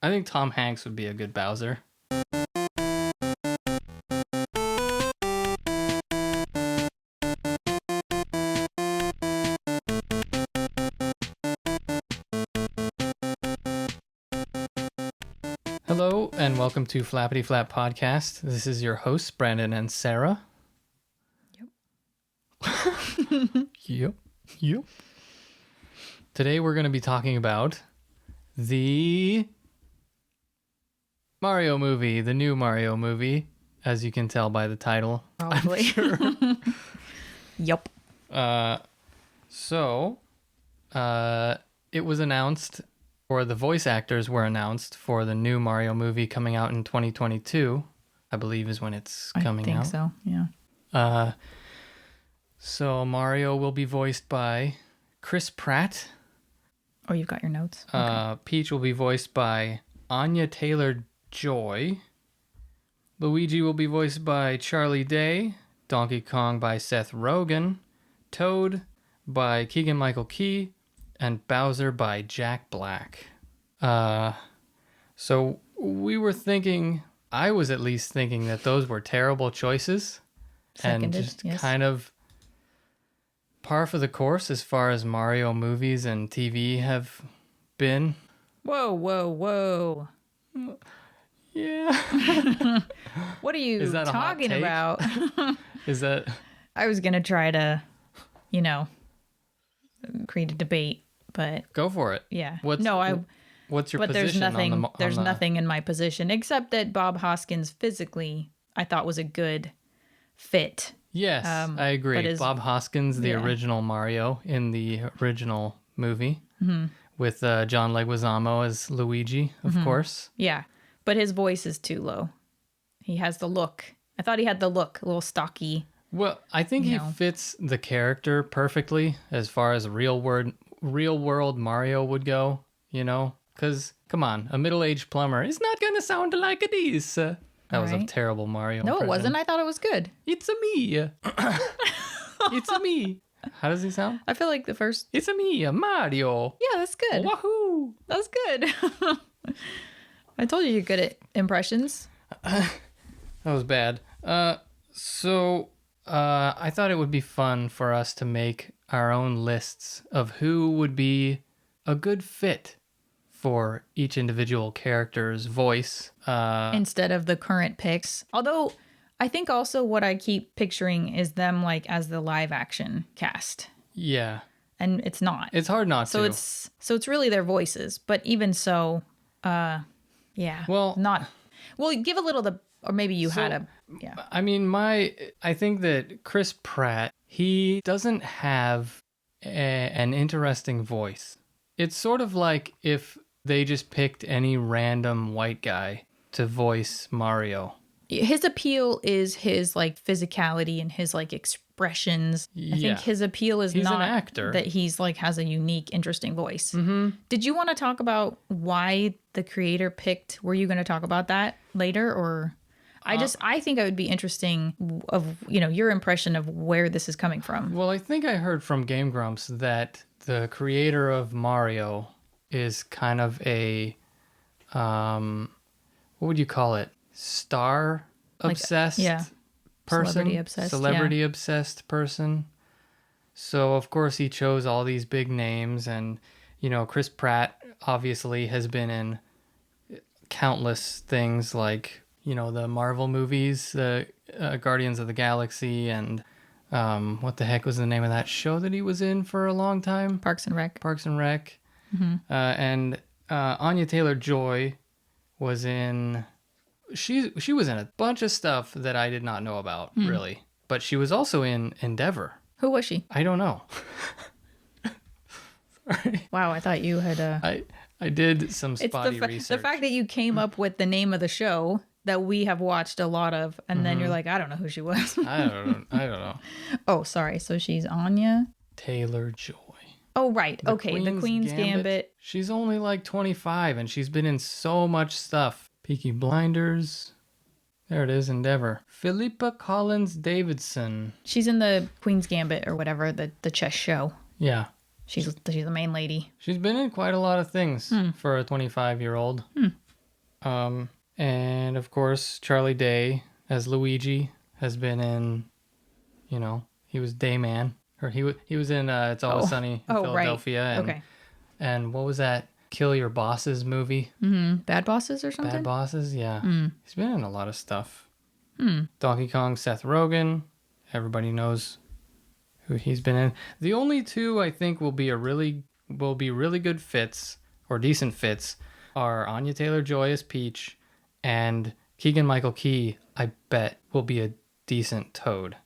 I think Tom Hanks would be a good Bowser. Hello, and welcome to Flappity Flap Podcast. This is your hosts, Brandon and Sarah. Yep. Yep. Today we're going to be talking about the Mario movie, the new Mario movie, as you can tell by the title. Probably. I'm sure. Yep. It was announced, or the voice actors were announced for the new Mario movie coming out in 2022, I believe is when it's coming out. I think so, yeah. So Mario will be voiced by Chris Pratt. Oh, you've got your notes? Okay. Peach will be voiced by Anya Taylor-Joy. Luigi will be voiced by Charlie Day. Donkey Kong by Seth Rogen. Toad by Keegan-Michael Key. And Bowser by Jack Black. So we were thinking, I was at least thinking that those were terrible choices. Seconded, and just yes. kind of par for the course as far as Mario movies and TV have been. Whoa. Yeah. What are you Is that a hot talking take? about? Is that... I was going to try to, create a debate, but... Go for it. Yeah. What's your but there's position? nothing in my position, except that Bob Hoskins physically, I thought was a good fit. Yes, I agree. Bob Hoskins, the original Mario in the original movie, with John Leguizamo as Luigi, of course. Yeah, but his voice is too low. He has the look. I thought he had the look, a little stocky. Well, I think he fits the character perfectly as far as real world Mario would go, Because, come on, a middle-aged plumber is not going to sound like this. That was a terrible Mario No, impression. it wasn't. I thought it was good. It's a me. It's a me. How does he sound? I feel like the first... It's a me, Mario. Yeah, that's good. Wahoo! That's good. I told you you're good at impressions. That was bad. So I thought it would be fun for us to make our own lists of who would be a good fit for each individual character's voice. Instead of the current picks. Although, I think also what I keep picturing is them as the live action cast. Yeah. And it's not. It's hard not to. So it's really their voices. But even so, yeah. Well, give a little or maybe you had a, yeah. I mean, I think that Chris Pratt, he doesn't have an interesting voice. It's sort of like if they just picked any random white guy to voice Mario. His appeal is his physicality and his expressions. Yeah. I think his appeal is he's not an actor. That he's has a unique, interesting voice. Mm-hmm. Did you want to talk about why the creator picked? Were you going to talk about that later, or? I think it would be interesting of your impression of where this is coming from. Well, I think I heard from Game Grumps that the creator of Mario is kind of a what would you call it? Star obsessed person? Celebrity obsessed person. So of course he chose all these big names, and Chris Pratt obviously has been in countless things like the Marvel movies, the Guardians of the Galaxy, and what the heck was the name of that show that he was in for a long time? Parks and Rec. Mm-hmm. And Anya Taylor-Joy was in... She was in a bunch of stuff that I did not know about, really. But she was also in Endeavor. Who was she? I don't know. Sorry. Wow, I thought you had... I did some spotty research. The fact that you came up with the name of the show that we have watched a lot of, and then you're like, I don't know who she was. I don't know. Oh, sorry. So she's Anya Taylor-Joy. Oh, right. The Queen's Gambit. She's only 25, and she's been in so much stuff. Peaky Blinders. There it is, Endeavor. Philippa Collins Davidson. She's in the Queen's Gambit or whatever, the chess show. Yeah. She's the main lady. She's been in quite a lot of things for a 25-year-old. And of course, Charlie Day as Luigi has been in, he was Dayman, or he was in It's Always Sunny in Philadelphia, right. and Okay. and what was that Kill Your Bosses movie? Bad Bosses or something? Bad Bosses, yeah. He's been in a lot of stuff. Donkey Kong, Seth Rogen, everybody knows who he's been in. The only two I think will be really good fits or decent fits are Anya Taylor-Joy as Peach, and Keegan-Michael Key. I bet will be a decent Toad,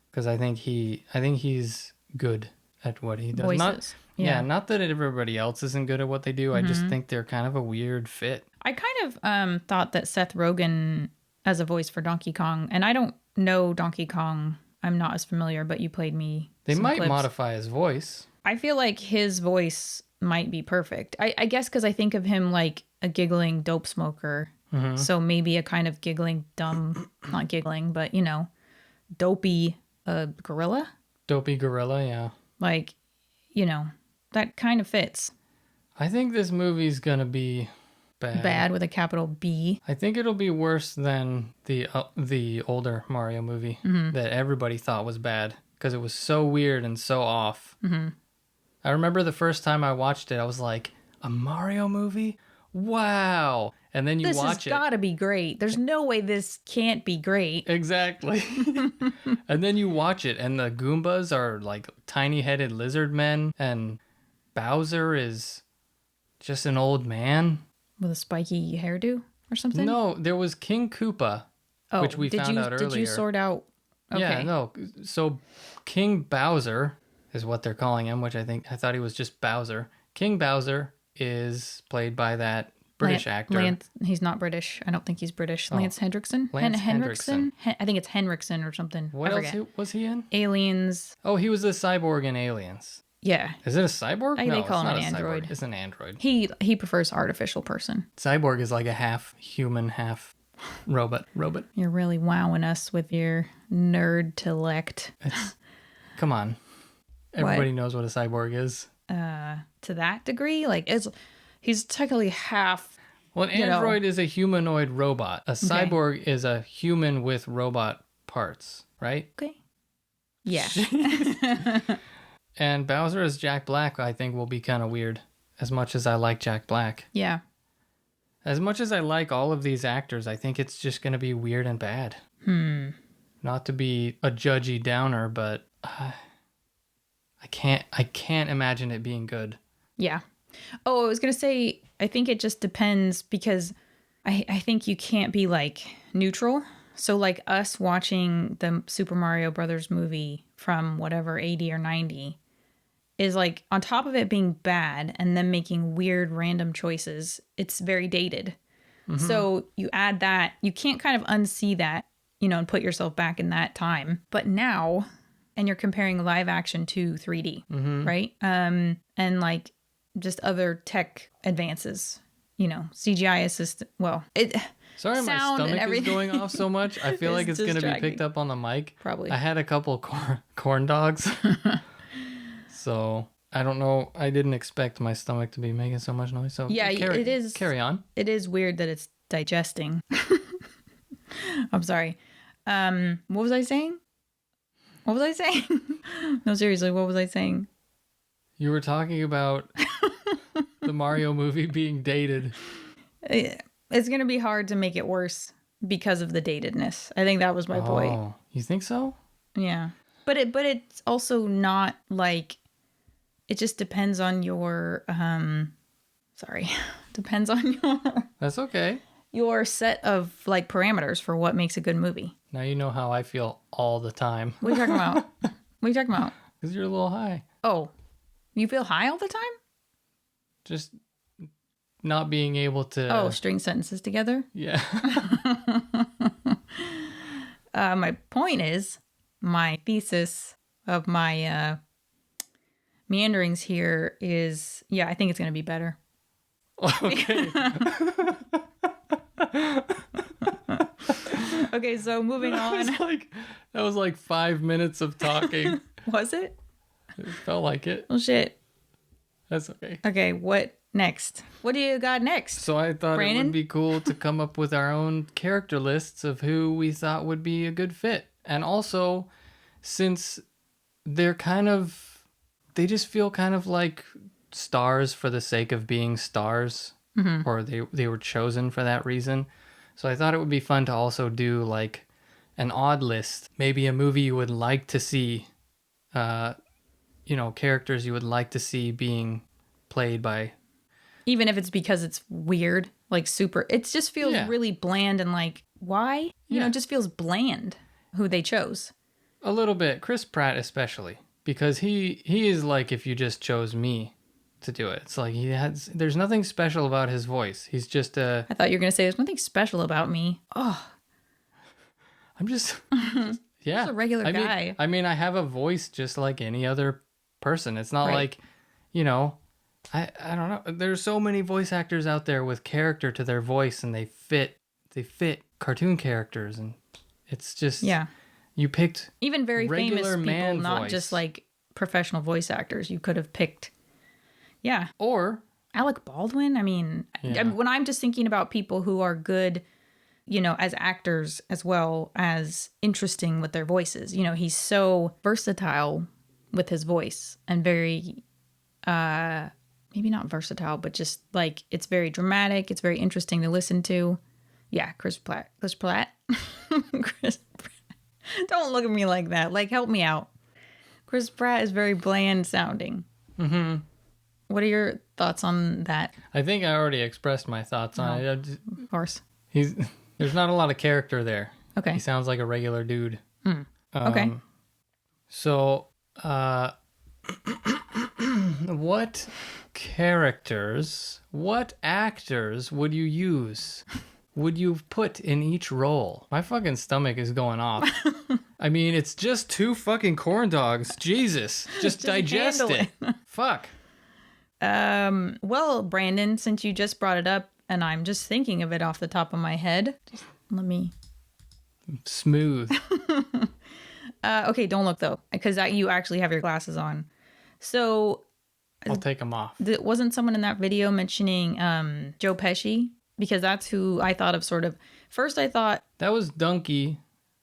because I think he's good at what he does. Voices. Not that everybody else isn't good at what they do. I just think they're kind of a weird fit. I kind of thought that Seth Rogen as a voice for Donkey Kong, and I don't know Donkey Kong. I'm not as familiar, but you played me. They some might clips. modify his voice. I feel like his voice might be perfect. I guess because I think of him like a giggling dope smoker. So maybe a kind of giggling dumb, not giggling, but dopey gorilla. Dopey gorilla, yeah. Like, that kind of fits. I think this movie's gonna be Bad with a capital B. I think it'll be worse than the older Mario movie that everybody thought was bad because it was so weird and so off. I remember the first time I watched it, I was like, a Mario movie? Wow. And then you watch it. This has got to be great. There's no way this can't be great. Exactly. And then you watch it, and the Goombas are like tiny-headed lizard men, and Bowser is just an old man. With a spiky hairdo or something? No, there was King Koopa, which we found out earlier. Did you sort out? Okay. Yeah, no. So King Bowser is what they're calling him, which I thought he was just Bowser. King Bowser is played by that British actor. He's not British. I don't think he's British. Lance Hendrickson? Lance Hendrickson. I think it's Henriksen or something. What else was he in? Aliens. Oh, he was a cyborg in Aliens. Yeah. Is it a cyborg? They call him an android. Cyborg. It's an android. He prefers artificial person. Cyborg is like a half human, half robot. You're really wowing us with your nerd-tellect. Come on. Everybody knows what a cyborg is. To that degree? Like, he's technically half... Well, an android is a humanoid robot. A cyborg is a human with robot parts, right? Okay. Yeah. And Bowser as Jack Black, I think, will be kind of weird, as much as I like Jack Black. Yeah. As much as I like all of these actors, I think it's just going to be weird and bad. Not to be a judgy downer, but I can't imagine it being good. Yeah. Oh, I was going to say, I think it just depends, because I think you can't be, like, neutral. So, like, us watching the Super Mario Brothers movie from whatever, 80 or 90, is, like, on top of it being bad and then making weird random choices, it's very dated. So you add that, you can't kind of unsee that, and put yourself back in that time. But now, and you're comparing live action to 3D, right? And, like, just other tech advances, CGI assist. Well, Sorry, my stomach is going off so much. I feel like it's going to be picked up on the mic. Probably. I had a couple corn dogs. So I don't know. I didn't expect my stomach to be making so much noise. So yeah, it is. Carry on. It is weird that it's digesting. I'm sorry. What was I saying? No, seriously, what was I saying? You were talking about the Mario movie being dated. It's going to be hard to make it worse because of the datedness. I think that was my point. Oh, you think so? Yeah. But it's also not like, it just depends on your depends on your That's okay. Your set of like parameters for what makes a good movie. Now you know how I feel all the time. What are you talking about? What are you talking about? Because you're a little high. Oh, you feel high all the time? Just not being able to... string sentences together? Yeah. My point is, my thesis of my meanderings here is, I think it's going to be better. Okay. Okay, so moving on. That was like 5 minutes of talking. Was it? It felt like it. Oh, shit. That's okay. Okay, what next? What do you got next? So I thought it Brandon? would be cool to come up with our own character lists of who we thought would be a good fit. And also, since they're they just feel kind of like stars for the sake of being stars, or they were chosen for that reason. So I thought it would be fun to also do like an odd list, maybe a movie you would like to see, characters you would like to see being played by. Even if it's because it's weird, like super, it just feels really bland and like, why? It just feels bland who they chose. A little bit. Chris Pratt especially, because he is like if you just chose me to do it. It's like there's nothing special about his voice. He's just I thought you were going to say there's nothing special about me. Oh. I'm just yeah. Just a regular guy. I mean, I have a voice just like any other person. It's not like, I don't know. There's so many voice actors out there with character to their voice, and they fit cartoon characters, and it's just you picked even very famous people, man not voice. Just like professional voice actors. You could have picked, or Alec Baldwin. I mean, when I'm just thinking about people who are good, as actors as well as interesting with their voices. He's so versatile with his voice and very. Maybe not versatile, but just like it's very dramatic. It's very interesting to listen to. Yeah, Chris Pratt. Chris Pratt. Don't look at me like that. Like, help me out. Chris Pratt is very bland sounding. Mm-hmm. What are your thoughts on that? I think I already expressed my thoughts on it. Of course. There's not a lot of character there. Okay. He sounds like a regular dude. Okay. So, what actors would you use? Would you put in each role? My fucking stomach is going off. I mean, it's just 2 fucking corn dogs. Jesus. Just digest it. Fuck. Well, Brandon, since you just brought it up and I'm just thinking of it off the top of my head, just let me... Smooth. Okay, don't look though, because you actually have your glasses on. So... I'll take them off. Wasn't someone in that video mentioning Joe Pesci? Because that's who I thought of sort of. First I thought... That was Duncan.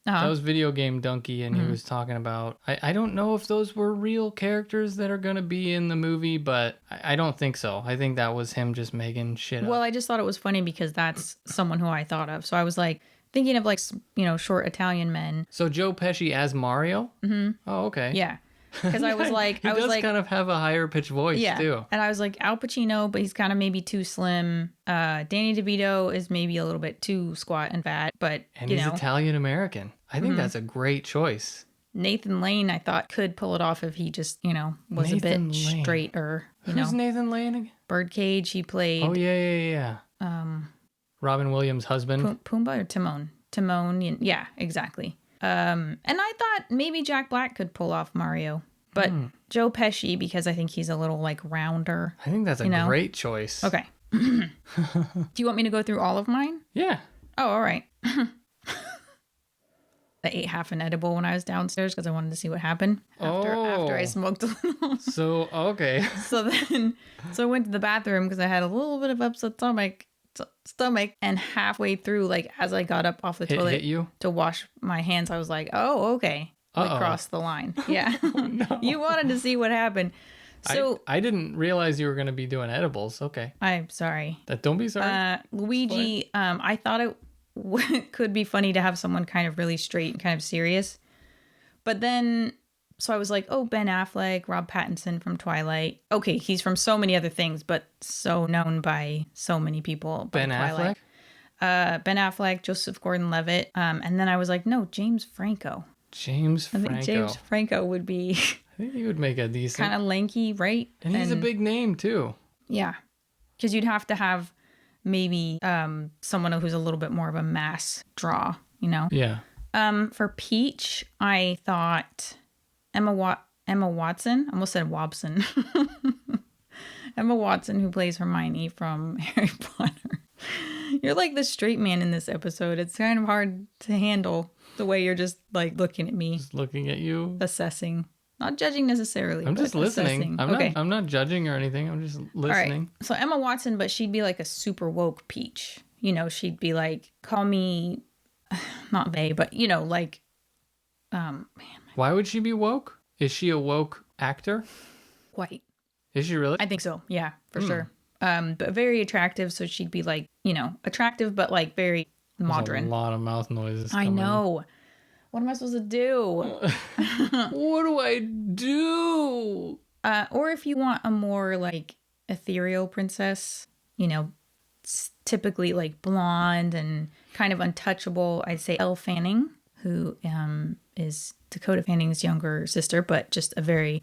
That was video game Duncan, and he was talking about... I don't know if those were real characters that are going to be in the movie, but I don't think so. I think that was him just making shit up. Well, I just thought it was funny because that's someone who I thought of. So I was like thinking of like, short Italian men. So Joe Pesci as Mario? Mm-hmm. Oh, okay. Yeah. Because I was like... he does kind of have a higher pitched voice, too. And I was like, Al Pacino, but he's kind of maybe too slim. Danny DeVito is maybe a little bit too squat and fat, but, and he's Italian-American. I think that's a great choice. Nathan Lane, I thought, could pull it off if he just, was a bit straighter. Who's Nathan Lane again? Birdcage, he played... Oh, yeah. Robin Williams' husband. Pumbaa or Timon? Timon, yeah, exactly. And I thought maybe Jack Black could pull off Mario, but Joe Pesci, because I think he's a little like rounder. I think that's a great choice. Okay. Do you want me to go through all of mine? Yeah. Oh, all right. I ate half an edible when I was downstairs because I wanted to see what happened after I smoked a little. So, okay. So I went to the bathroom because I had a little bit of upset stomach, and halfway through, like as I got up off the toilet to wash my hands, I was like, oh, okay. I crossed the line. Yeah. Oh, no. You wanted to see what happened. So I didn't realize you were going to be doing edibles. Okay. I'm sorry. Don't be sorry. Luigi, I thought it could be funny to have someone kind of really straight and kind of serious. But then, so I was like, oh, Ben Affleck, Rob Pattinson from Twilight. Okay, he's from so many other things, but so known by so many people. Ben Twilight. Affleck? Ben Affleck, Joseph Gordon-Levitt. And then I was like, no, James Franco. I think James Franco would be... I think he would make a decent... kind of lanky, right? And he's a big name, too. Yeah. Because you'd have to have maybe someone who's a little bit more of a mass draw, Yeah. For Peach, I thought Emma Watson. I almost said Wobson. Emma Watson, who plays Hermione from Harry Potter. You're like the straight man in this episode. It's kind of hard to handle the way you're just like looking at me. Just looking at you. Assessing Not judging necessarily. I'm just listening. Assessing. Okay. I'm not judging or anything. I'm just listening. All right. So Emma Watson, but she'd be like a super woke peach. You know, she'd be like, call me, not they, but you know, like, man. Why would she be woke? Is she a woke actor? White. Is she really? I think so. Yeah, for sure. But very attractive. So she'd be like, you know, attractive, but like very modern. There's a lot of mouth noises. I know. What am I supposed to do? What do I do? Or if you want a more like ethereal princess, you know, typically like blonde and kind of untouchable, I'd say Elle Fanning, who is Dakota Fanning's younger sister, but just a very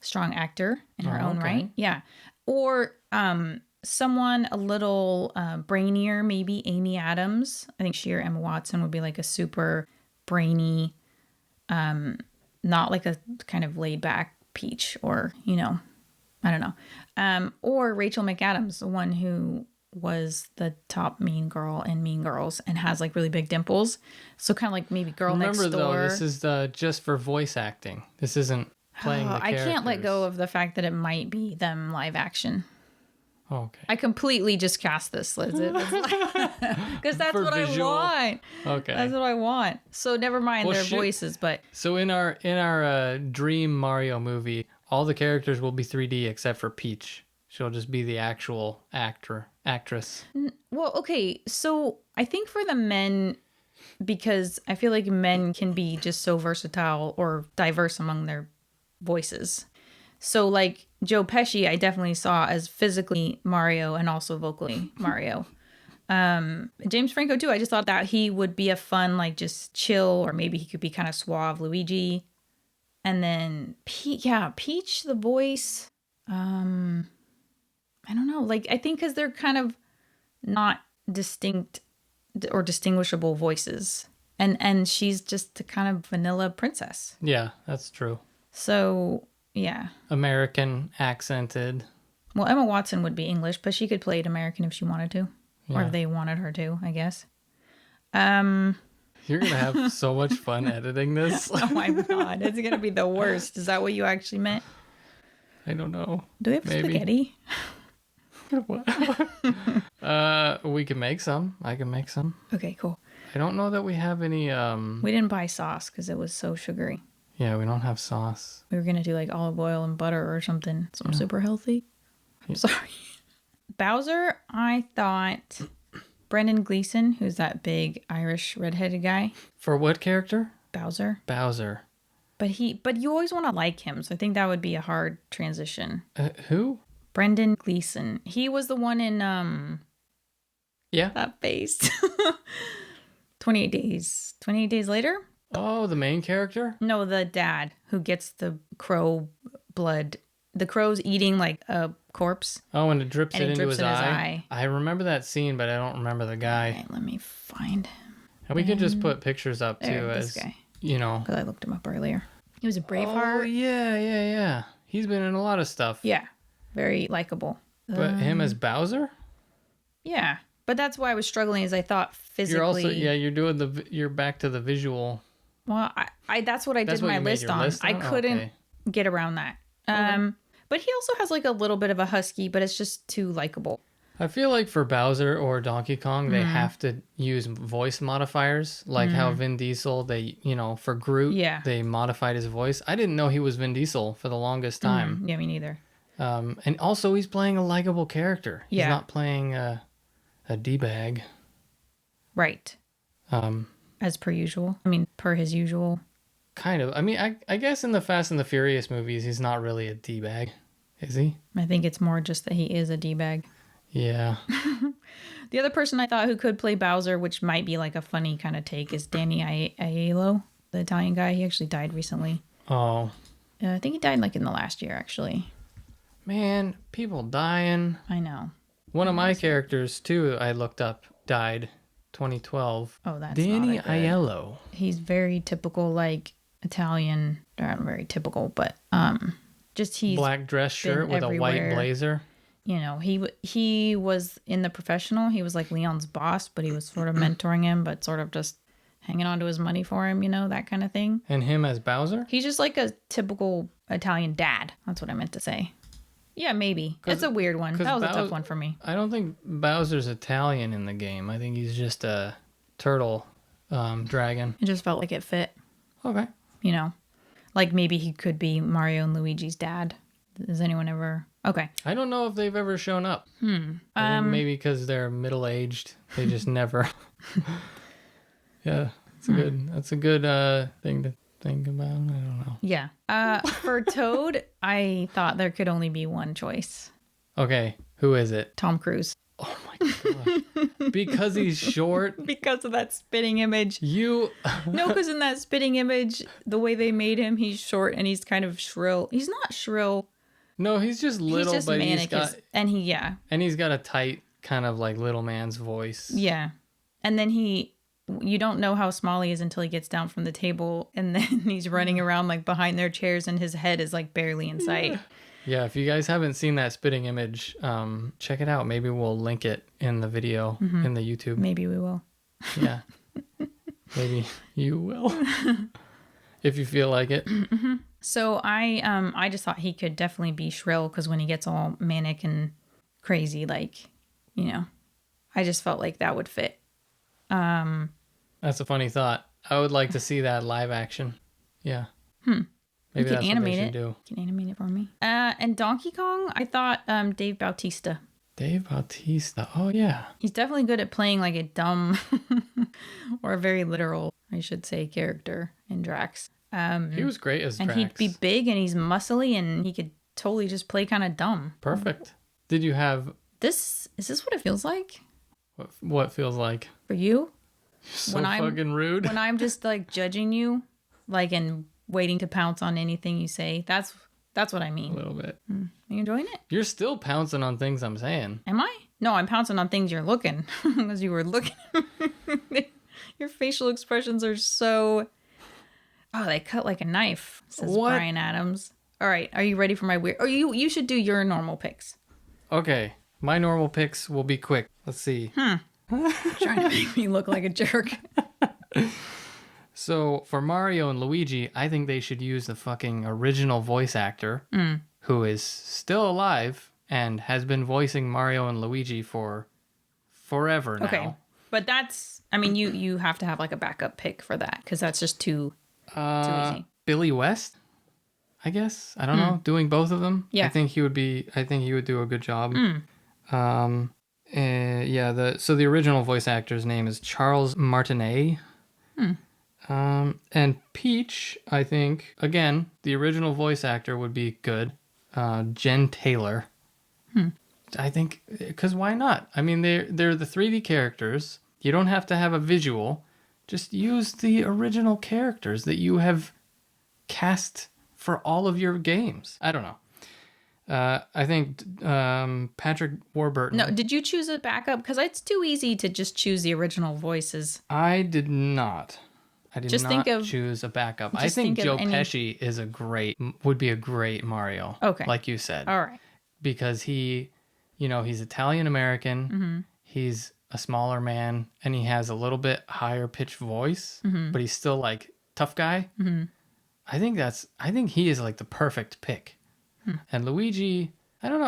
strong actor in her own right. Yeah. Or someone a little brainier, maybe Amy Adams. I think she or Emma Watson would be like a super brainy, not like a kind of laid back peach, or, you know, I don't know. Or Rachel McAdams, the one who was the top mean girl in Mean Girls and has like really big dimples. So kind of like maybe Girl Next Door. Remember though, this is just for voice acting. This isn't playing the characters. I can't let go of the fact that it might be them live action. Okay. I completely just cast this, Liz. Because that's what visual. I want. Okay. That's what I want. So never mind their voices, but so in our dream Mario movie, all the characters will be 3D except for Peach. She'll just be the actual actress. Well, okay. So I think for the men, because I feel like men can be just so versatile or diverse among their voices. So like Joe Pesci, I definitely saw as physically Mario and also vocally Mario. James Franco too. I just thought that he would be a fun, like just chill, or maybe he could be kind of suave Luigi. And then Peach, the voice. I don't know. Like, I think because they're kind of not distinct or distinguishable voices. And she's just a kind of vanilla princess. Yeah, that's true. So, yeah. American accented. Well, Emma Watson would be English, but she could play it American if she wanted to. Yeah. Or if they wanted her to, I guess. You're going to have so much fun editing this. Oh my God. It's going to be the worst. Is that what you actually meant? I don't know. Do we have spaghetti? We can make some. I can make some. Okay, cool. I don't know that we have any... We didn't buy sauce because it was so sugary. Yeah, we don't have sauce. We were going to do like olive oil and butter or something. So I'm super healthy. I'm sorry. Bowser, I thought Brendan Gleeson, who's that big Irish redheaded guy. For what character? Bowser. But you always want to like him, so I think that would be a hard transition. Who? Brendan Gleeson. He was the one in that face. 28 Days. 28 Days Later? Oh, the main character? No, the dad who gets the crow blood. The crow's eating like a corpse. Oh, and it drips into his eye. I remember that scene, but I don't remember the guy. Okay, let me find him. And we could just put pictures up too, this guy. You know. Because I looked him up earlier. He was a Braveheart. Oh, yeah. He's been in a lot of stuff. Yeah. Very likable. But him as Bowser? Yeah. But that's why I was struggling, is I thought physically. You're also, you're back to the visual. Well, I that's what I did my list on. I couldn't get around that. Okay. But he also has like a little bit of a husky, but it's just too likable. I feel like for Bowser or Donkey Kong, they have to use voice modifiers, like how Vin Diesel, for Groot, they modified his voice. I didn't know he was Vin Diesel for the longest time. Yeah, me neither. And also he's playing a likable character. He's not playing a D-bag. Right. As per usual. I mean, per his usual. Kind of. I mean, I guess in the Fast and the Furious movies, he's not really a D-bag, is he? I think it's more just that he is a D-bag. Yeah. The other person I thought who could play Bowser, which might be like a funny kind of take, is Danny Aiello, the Italian guy. He actually died recently. Oh. I think he died like in the last year, actually. Man, people dying. I know. One of my characters, too, I looked up, died 2012. Oh, that's Danny not Aiello. He's very typical, like, Italian. Not very typical, but just he's black dress shirt with everywhere. A white blazer. You know, he was in The Professional. He was like Leon's boss, but he was sort of mentoring him, but sort of just hanging on to his money for him, you know, that kind of thing. And him as Bowser? He's just like a typical Italian dad. That's what I meant to say. Yeah, maybe. It's a weird one. That was a tough one for me. I don't think Bowser's Italian in the game. I think he's just a turtle dragon. It just felt like it fit. Okay. You know, like maybe he could be Mario and Luigi's dad. Has anyone ever? Okay. I don't know if they've ever shown up. I think maybe because they're middle-aged, they just never. Yeah, that's a good thing to think about. I don't know. Yeah. For Toad, I thought there could only be one choice. Okay, who is it? Tom Cruise. Oh my god. Because he's short? Because of that spitting image. No, because in that spitting image, the way they made him, he's short and he's kind of shrill. He's not shrill. No, he's just little, but manic. he's got a tight kind of like little man's voice. Yeah. And then you don't know how small he is until he gets down from the table, and then he's running around like behind their chairs and his head is like barely in sight. Yeah, if you guys haven't seen that spitting image, check it out. Maybe we'll link it in the video in the YouTube. Maybe we will. Yeah. Maybe you will. If you feel like it. So I just thought he could definitely be shrill, because when he gets all manic and crazy, like, you know, I just felt like that would fit. That's a funny thought. I would like to see that live action. Yeah. Maybe you can that's animate what they it. should do. You can animate it for me. And Donkey Kong, I thought Dave Bautista. Dave Bautista. Oh, yeah. He's definitely good at playing like a dumb or a very literal, I should say, character in Drax. He was great as Drax. And he'd be big and he's muscly and he could totally just play kind of dumb. Perfect. Did you have... Is this what it feels like? What feels like? For you? So fucking rude. When I'm just like judging you, like, and waiting to pounce on anything you say. That's what I mean. A little bit. Are you enjoying it? You're still pouncing on things I'm saying. Am I? No, I'm pouncing on things you're looking. Because you were looking. Your facial expressions are so... Oh, they cut like a knife, says Brian Adams. All right, are you ready for my weird... Oh, you should do your normal picks. Okay, my normal picks will be quick. Let's see. Trying to make me look like a jerk. So for Mario and Luigi, I think they should use the fucking original voice actor who is still alive and has been voicing Mario and Luigi for forever now. Okay, but that's... I mean, you have to have like a backup pick for that, because that's just too easy. Billy West, I guess. I don't know. Doing both of them. Yeah. I think he would do a good job. So the original voice actor's name is Charles Martinet. And Peach, I think, again, the original voice actor would be good. Jen Taylor. I think, because why not? I mean, they're the 3D characters. You don't have to have a visual. Just use the original characters that you have cast for all of your games. I don't know. I think Patrick Warburton. No, did you choose a backup? Because it's too easy to just choose the original voices. I did not. Choose a backup. I think Joe Pesci would be a great Mario. Okay. Like you said. All right. Because he's Italian American. He's a smaller man and he has a little bit higher pitched voice, but he's still like tough guy. I think he is like the perfect pick. And Luigi, I don't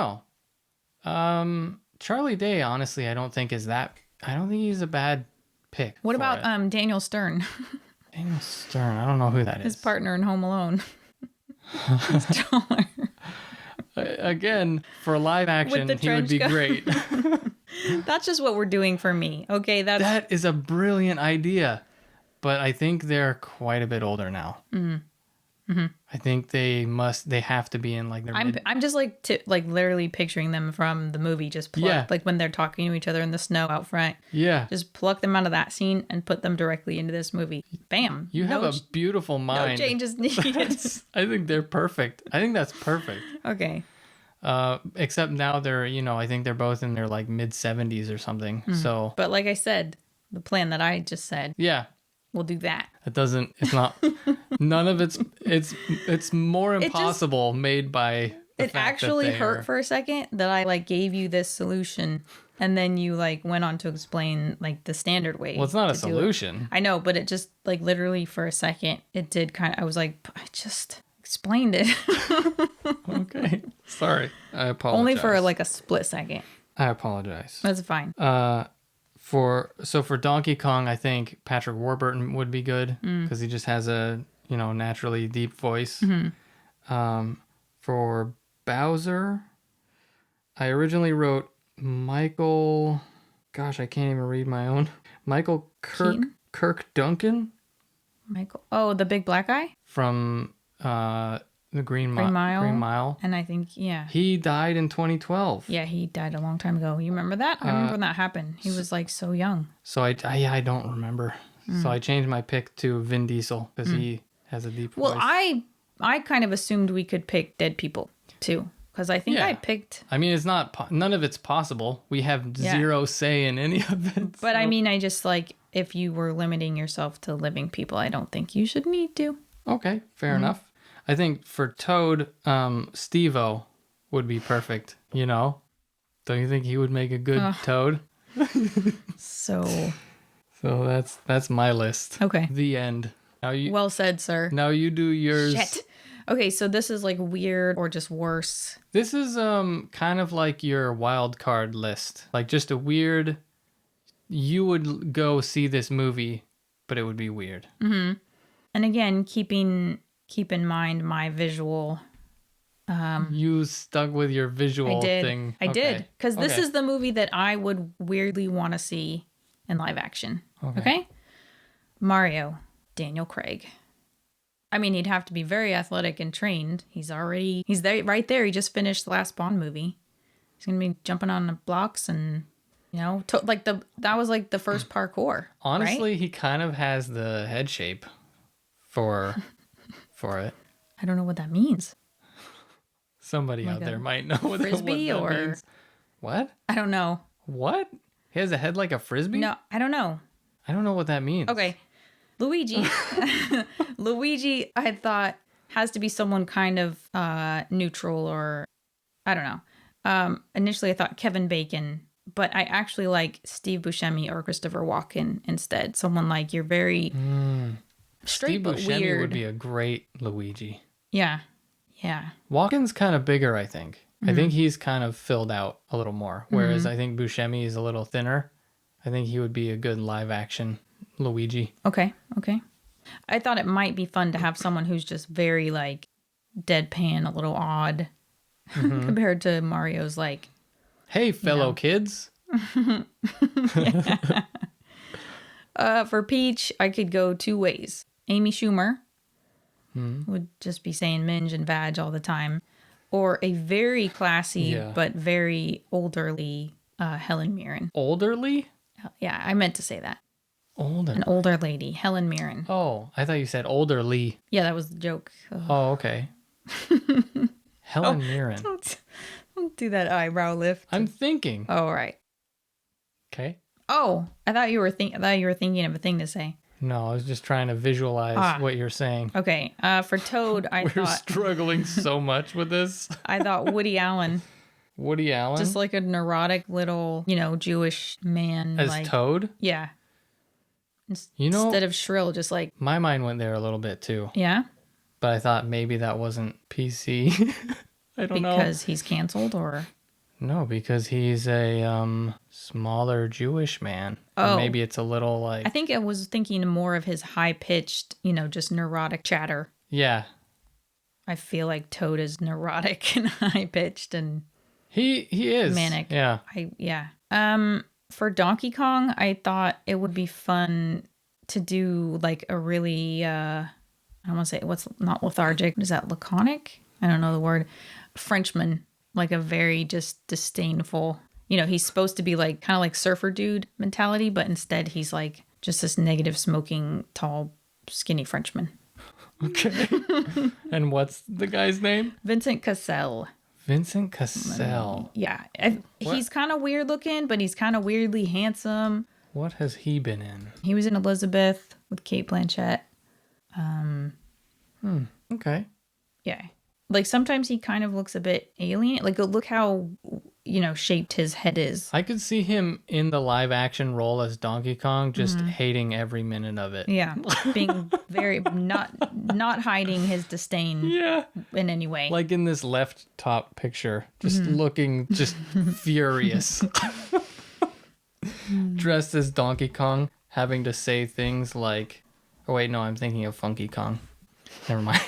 know. Charlie Day, honestly, I don't think he's a bad pick. What about Daniel Stern? Daniel Stern, I don't know who that is. His partner in Home Alone. He's taller. Again, for live action, he would be great. That's just what we're doing for me. Okay, that is a brilliant idea, but I think they're quite a bit older now. I think they have to be in like their I'm just like literally picturing them from the movie, just plucked, like when they're talking to each other in the snow out front. Yeah. Just pluck them out of that scene and put them directly into this movie. Bam. You have a beautiful mind. No changes needed. I think they're perfect. I think that's perfect. Okay. Except now they're, I think they're both in their like mid 70s or something. So, but like I said, the plan that I just said. Yeah. We'll do that. It's not, none of it's more impossible made by the it fact actually that hurt for a second that I like gave you this solution And then you like went on to explain like the standard way. Well, it's not a to do it. solution. I know, but it just like literally for a second, it did kind of, I was like, I just explained it. Okay. Sorry. I apologize. Only for like a split second. I apologize. That's fine. For Donkey Kong, I think Patrick Warburton would be good because he just has a, naturally deep voice. For Bowser, I originally wrote Michael, gosh, I can't even read my own. Michael Kirk Duncan. Michael. Oh, the big black guy? From the Green Mile. And I think, yeah. He died in 2012. Yeah, he died a long time ago. You remember that? I remember when that happened. He was like so young. So I don't remember. So I changed my pick to Vin Diesel because he has a deep voice. Well, I kind of assumed we could pick dead people too. Because I think I picked... I mean, it's not... none of it's possible. We have zero say in any of it. But I mean, I just like... If you were limiting yourself to living people, I don't think you should need to. Okay, fair enough. I think for Toad, Steve-O would be perfect, Don't you think he would make a good Toad? So that's my list. Okay. The end. Now well said, sir. Now you do yours. Shit. Okay, so this is like weird or just worse. This is kind of like your wild card list. Like just a weird... You would go see this movie, but it would be weird. Mm-hmm. And again, keep in mind my visual... you stuck with your visual thing. I did. Because this is the movie that I would weirdly want to see in live action. Okay? Mario, Daniel Craig. I mean, he'd have to be very athletic and trained. He's there, right there. He just finished the last Bond movie. He's going to be jumping on the blocks and... that was like the first parkour. Honestly, right? He kind of has the head shape for it. I don't know what that means. Somebody like out there might know what frisbee what that or means. What? I don't know. What? He has a head like a frisbee? No, I don't know. I don't know what that means. Okay, Luigi. Luigi, I thought has to be someone kind of neutral or I don't know. Initially, I thought Kevin Bacon. But I actually like Steve Buscemi or Christopher Walken instead. Someone like you're very straight Steve but Buscemi weird. would be a great Luigi. Yeah. Walken's kind of bigger, I think. I think he's kind of filled out a little more. Whereas I think Buscemi is a little thinner. I think he would be a good live action Luigi. Okay. I thought it might be fun to have someone who's just very like deadpan, a little odd compared to Mario's like... Hey, fellow kids. For Peach, I could go two ways. Amy Schumer would just be saying minge and vag all the time. Or a very classy but very elderly Helen Mirren. Elderly? Yeah, I meant to say that. Older. An older lady, Helen Mirren. Oh, I thought you said olderly. Yeah, that was the joke. Oh, okay. Helen Mirren. Don't do that eyebrow lift. I'm thinking. Oh, right. Okay. Oh, I thought you were thinking of a thing to say. No, I was just trying to visualize what you're saying. Okay. For Toad, We're struggling so much with this. I thought Woody Allen. Woody Allen? Just like a neurotic little, Jewish man. As Toad? Yeah. Instead of shrill, just like... My mind went there a little bit too. Yeah? But I thought maybe that wasn't PC. I don't know. Because he's canceled or... No, because he's a smaller Jewish man. Oh. And maybe it's a little like... I think I was thinking more of his high-pitched, just neurotic chatter. Yeah. I feel like Toad is neurotic and high-pitched and... He is. Manic. Yeah. For Donkey Kong, I thought it would be fun to do like a really... I don't want to say what's not lethargic. Is that laconic? I don't know the word. Frenchman. Like a very just disdainful, he's supposed to be like kind of like surfer dude mentality, but instead he's like just this negative smoking, tall, skinny Frenchman. Okay. And what's the guy's name? Vincent Cassel. Vincent Cassel. Yeah. He's kind of weird looking, but he's kind of weirdly handsome. What has he been in? He was in Elizabeth with Cate Blanchett. Okay. Yeah. Like sometimes he kind of looks a bit alien. Like look how shaped his head is. I could see him in the live action role as Donkey Kong, just hating every minute of it. Yeah, being very not hiding his disdain in any way. Like in this left top picture, just looking just furious. Dressed as Donkey Kong, having to say things like, oh wait, no, I'm thinking of Funky Kong. Never mind.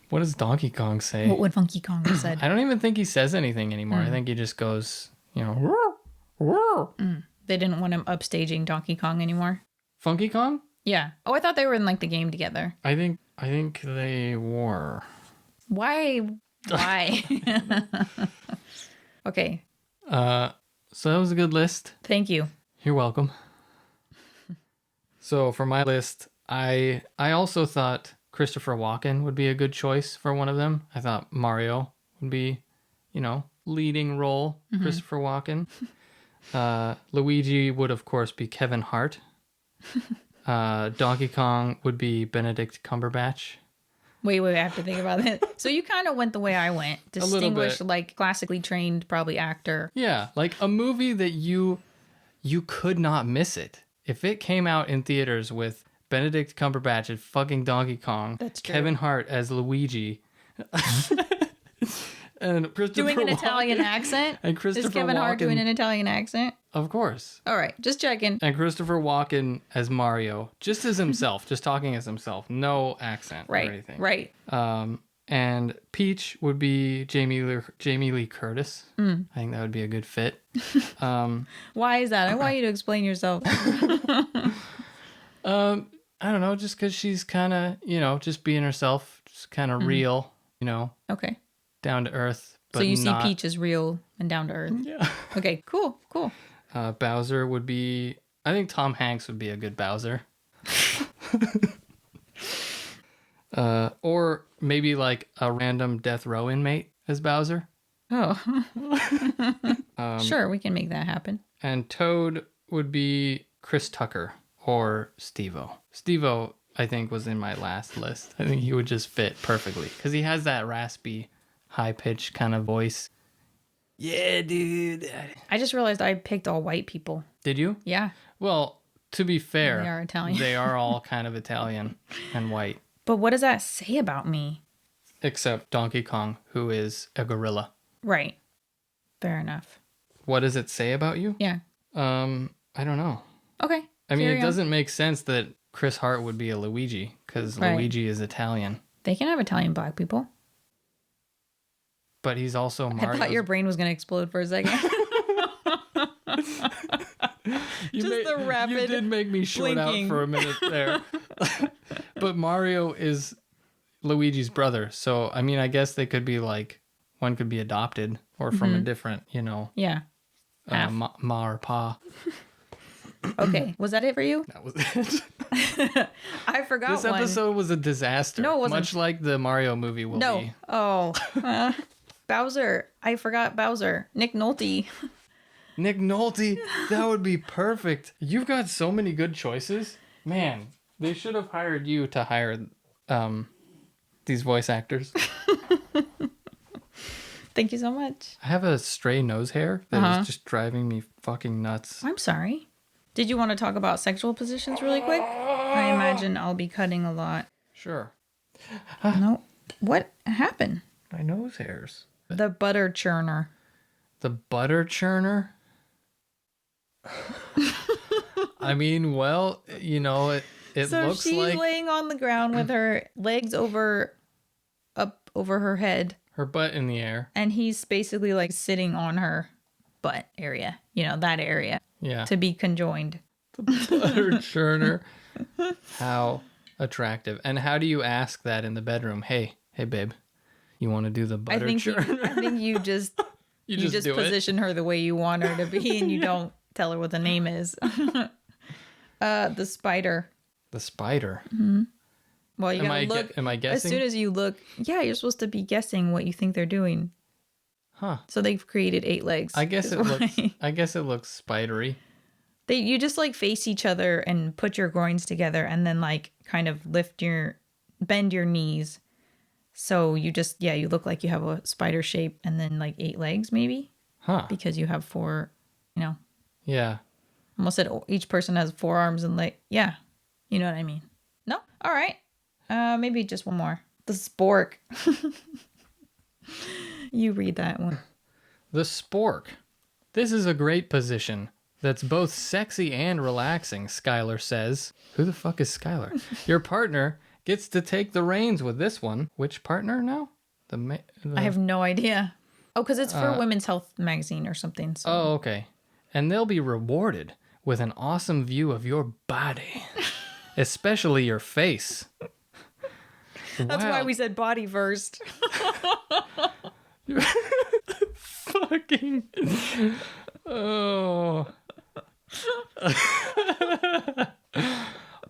What does Donkey Kong say? What would Funky Kong have said? I don't even think he says anything anymore. I think he just goes, "Roar, roar." They didn't want him upstaging Donkey Kong anymore. Funky Kong? Yeah. Oh, I thought they were in like the game together. I think they were. Why? Okay. So that was a good list. Thank you. You're welcome. So for my list, I also thought Christopher Walken would be a good choice for one of them. I thought Mario would be, leading role, Christopher Walken. Luigi would, of course, be Kevin Hart. Donkey Kong would be Benedict Cumberbatch. Wait, I have to think about it. So you kind of went the way I went. Distinguished, bit. like classically trained, probably actor. Yeah, like a movie that you could not miss it. If it came out in theaters with Benedict Cumberbatch as fucking Donkey Kong, That's true. Kevin Hart as Luigi, and Christopher Doing an Walken, Italian accent? and Christopher Is Kevin Hart Walken, doing an Italian accent? Of course. All right, just checking. And Christopher Walken as Mario, just as himself, just talking as himself, no accent or anything. Right. And Peach would be Jamie Lee Curtis. I think that would be a good fit. Why is that? I want you to explain yourself. I don't know, just because she's kind of, just being herself, just kind of real, Okay. down to earth. But So you not... see Peach as real and down to earth. Yeah. Okay, cool. Bowser would be, I think Tom Hanks would be a good Bowser. Or maybe like a random death row inmate as Bowser. Oh. Sure, we can make that happen. And Toad would be Chris Tucker or Steve-O. Steve-O, I think, was in my last list. I think he would just fit perfectly because he has that raspy, high-pitched kind of voice. Yeah, dude. I just realized I picked all white people. Did you? Yeah. Well, to be fair, They are Italian. They are all kind of Italian and white. But what does that say about me? Except Donkey Kong, who is a gorilla. Right. Fair enough. What does it say about you? Yeah. I don't know. Okay. I mean, Carry it on. doesn't make sense that Chris Hart would be a Luigi because Right. Luigi is Italian. They can have Italian black people. But he's also Mario. I thought your brain was going to explode for a second. the rapid You did make me short blinking. out for a minute there. But Mario is Luigi's brother. So, I mean, I guess they could be like, one could be adopted or from a different, Yeah. Half. ma or pa. Okay. Was that it for you? That was it. I forgot This one. episode was a disaster. No, it wasn't. Much like the Mario movie will No. be. Oh. Bowser. I forgot Bowser. Nick Nolte. Nick Nolte, that would be perfect. You've got so many good choices. Man, they should have hired you to hire these voice actors. Thank you so much. I have a stray nose hair that is just driving me fucking nuts. I'm sorry. Did you want to talk about sexual positions really quick? I imagine I'll be cutting a lot. Sure. No. What happened? My nose hairs. The butter churner. The butter churner? I mean, well, it So looks she's like laying on the ground with her legs up over her head, her butt in the air. and he's basically like sitting on her butt area, that area, Yeah. to be conjoined. Butter churner. How attractive. And how do you ask that in the bedroom? Hey babe, you want to do the butter churner? I think you just You you just do it. position her the way you want her to be, and you don't tell her what the name is. The spider. The spider. Well, you gotta look. Am I As guessing? soon as you look, yeah, you're supposed to be guessing what you think they're doing. Huh. So they've created 8 legs. I guess is it looks why. I guess it looks spidery. You just like face each other and put your groins together, and then like kind of bend your knees So you just, you look like you have a spider shape and then like 8 legs maybe. Huh. Because you have 4, Yeah. Almost said each person has 4 arms and like, yeah. You know what I mean? No? All right. Maybe just one more. The spork. You read that one. The spork. This is a great position that's both sexy and relaxing, Skylar says. Who the fuck is Skylar? Your partner gets to take the reins with this one. Which partner now? I have no idea. Oh, because it's for Women's Health magazine or something. So. Oh, okay. And they'll be rewarded with an awesome view of your body, especially your face. That's why we said body first. Fucking. Oh.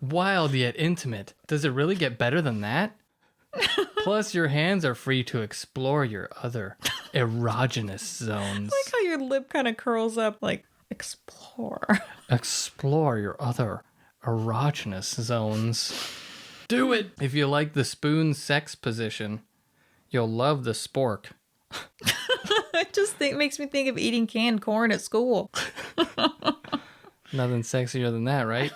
Wild yet intimate. Does it really get better than that? Plus, your hands are free to explore your other erogenous zones. I like how your lip kind of curls up, like, explore. Explore your other erogenous zones. Do it! If you like the spoon sex position, you'll love the spork. It just makes me think of eating canned corn at school. Nothing sexier than that, right?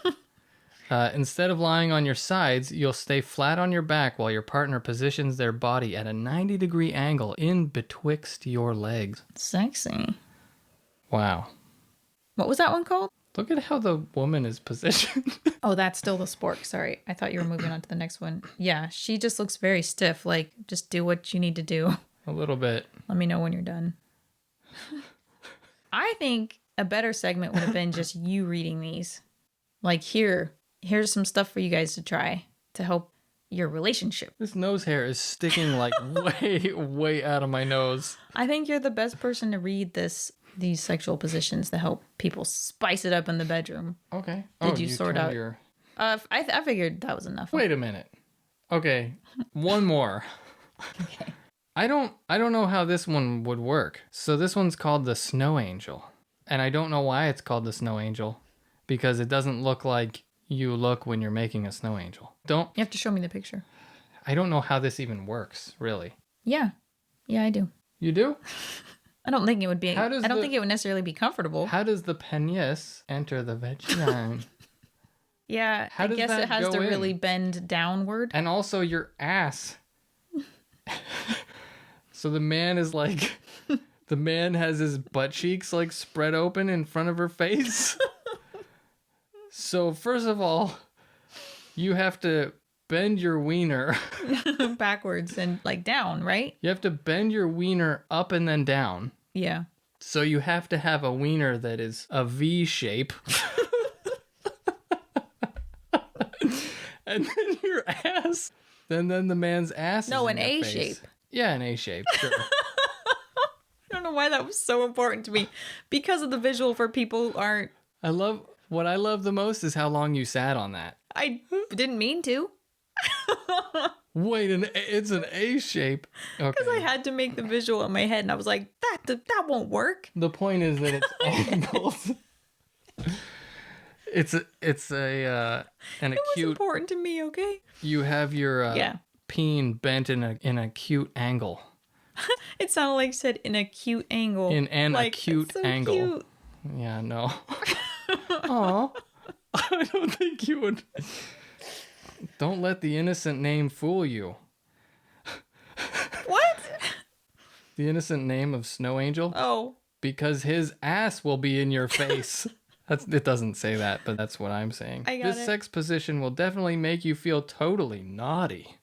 Instead of lying on your sides, you'll stay flat on your back while your partner positions their body at a 90-degree angle in betwixt your legs. Sexy. Wow. What was that one called? Look at how the woman is positioned. Oh, that's still the spork. Sorry. I thought you were moving on to the next one. Yeah, she just looks very stiff. Like, just do what you need to do. A little bit. Let me know when you're done. I think a better segment would have been just you reading these. Like, here's some stuff for you guys to try to help your relationship. This nose hair is sticking like way out of my nose. I think you're the best person to read these sexual positions to help people spice it up in the bedroom. Okay. Did you sort out your... I figured that was enough. Wait a minute. Okay. One more. Okay. I don't know how this one would work. So this one's called the Snow Angel. And I don't know why it's called the Snow Angel. Because it doesn't look like you look when you're making a snow angel. You have to show me the picture. I don't know how this even works, really. Yeah, I do. You do? I don't think it would be. I don't think it would necessarily be comfortable. How does the penis enter the vagina? Yeah, I guess it has to really bend downward. And also your ass. So the man is like, the man has his butt cheeks like spread open in front of her face. So first of all, you have to bend your wiener backwards and like down, right? You have to bend your wiener up and then down. Yeah. So you have to have a wiener that is a V shape. And then your ass. And then the man's ass is an A shape. Yeah, an A shape, sure. I don't know why that was so important to me. Because of the visual for people who aren't... What I love the most is how long you sat on that. I didn't mean to. Wait, it's an A shape. Okay. Because I had to make the visual in my head, and I was like, that won't work. The point is that it's angled. It's an acute. It was important to me, okay? You have your peen bent in an acute angle. It sounded like you said in a cute angle. In an acute so angle. Cute. Yeah, no. Aw. I don't think you would. Don't let the innocent name fool you. What? The innocent name of Snow Angel? Oh. Because his ass will be in your face. It doesn't say that, but that's what I'm saying. This sex position will definitely make you feel totally naughty.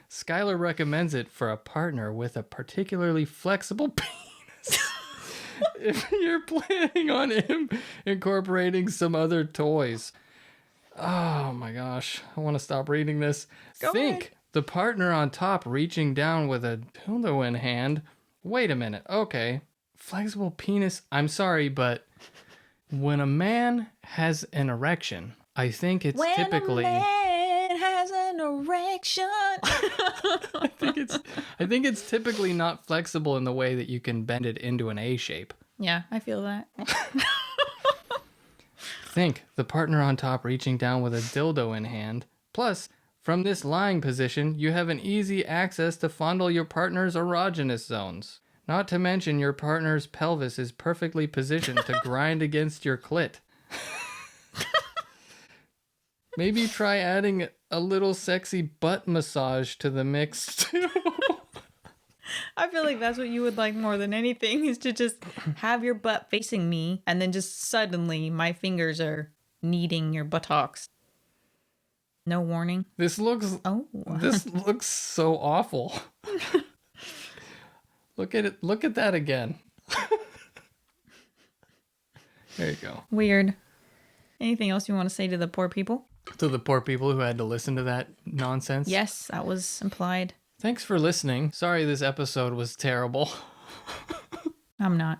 Skylar recommends it for a partner with a particularly flexible penis. If you're planning on him incorporating some other toys. Oh my gosh. I want to stop reading this. Go ahead. The partner on top reaching down with a dildo in hand. Wait a minute. Okay. Flexible penis. I'm sorry, but when a man has an erection, I think it's typically... When a man has an erection. I think it's typically not flexible in the way that you can bend it into an A shape. Yeah, I feel that. The partner on top reaching down with a dildo in hand. Plus, From this lying position, you have an easy access to fondle your partner's erogenous zones. Not to mention your partner's pelvis is perfectly positioned to grind against your clit. Maybe try adding a little sexy butt massage to the mix too. I feel like that's what you would like more than anything, is to just have your butt facing me and then just suddenly my fingers are kneading your buttocks. No warning. This looks so awful. Look at it. Look at that again. There you go. Weird. Anything else you want to say to the poor people? To the poor people who had to listen to that nonsense. Yes, that was implied. Thanks for listening. Sorry this episode was terrible. I'm not.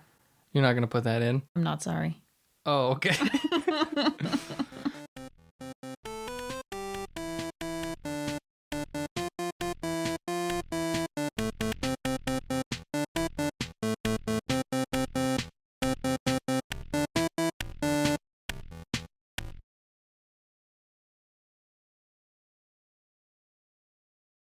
You're not going to put that in? I'm not sorry. Oh, okay.